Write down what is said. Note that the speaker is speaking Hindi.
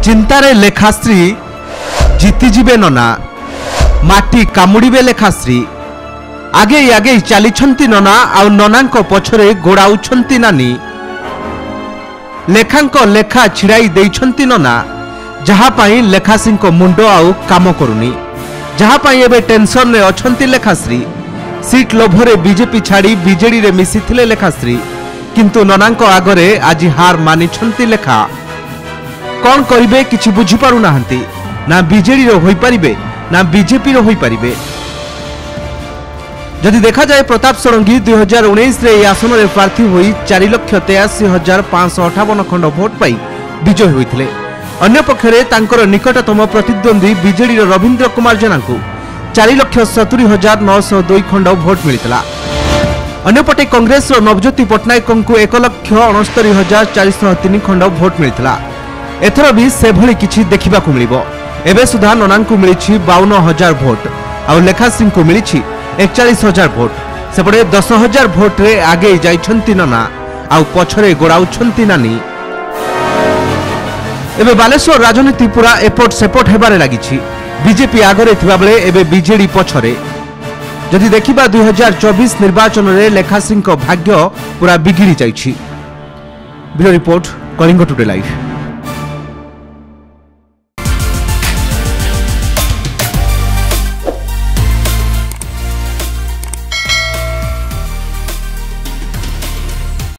चिंतारे लेखाश्री जीतीजे नना माटी कामुड़े लेखाश्री आगे आगे चली नना आउ नना पछरे गोड़ाउछंती नानी लेखांक लेखा छिड़ाई देइछंती नना जहापाई लेखाश्री मुंड आउ काम करुनी जहापाई एबे टेंशन रे अछंती लेखाश्री सीट लोभरे बीजेपी छाड़ी बीजेडी रे मिसिथिले लेखाश्री किंतु ननांक आगरे आज हार मानिछंती लेखा कौन करिवे किछि बुझी पारु नाहंती ना बीजेडी रो होई परिबे ना बीजेपी रो होई परिबे। जदि देखा जाए प्रताप षडंगी 2019 रे आसन रे प्रार्थी होई 4,83,558 खंड भोट पाई विजय होइथिले। अन्य पक्षरे तांकर निकटतम प्रतिद्वंदी बीजेडी रो रविंद्र कुमार जेना को 4,70,902 खंड भोट मिलितला। अन्यपटे कांग्रेस रो नवज्योति पट्टनायक को 1,69,403 खंड भोट मिलितला। एथर भी से भली किछि देखिबाकू मिलिबो। एबे सुधा ननांकु मिलिछि 52,000 भोट आ लेखाश्री को मिलिछि 41,000 भोट। सेपटे 10,000 भोट रे आगे जाइछंती नना आ पछरे गोड़ाउछंती नानी। एबे बालेश्वर राजनीति पूरा एपट सेपट हेबारे लागिछि। बीजेपी आगरे थिबा बेले एबे बीजेडी पछरे। जदि देखिबा 2024 निर्वाचन रे लेखाश्री भाग्य पूरा बिगिड़ी जाइछि। Bureau report Kalinga today live.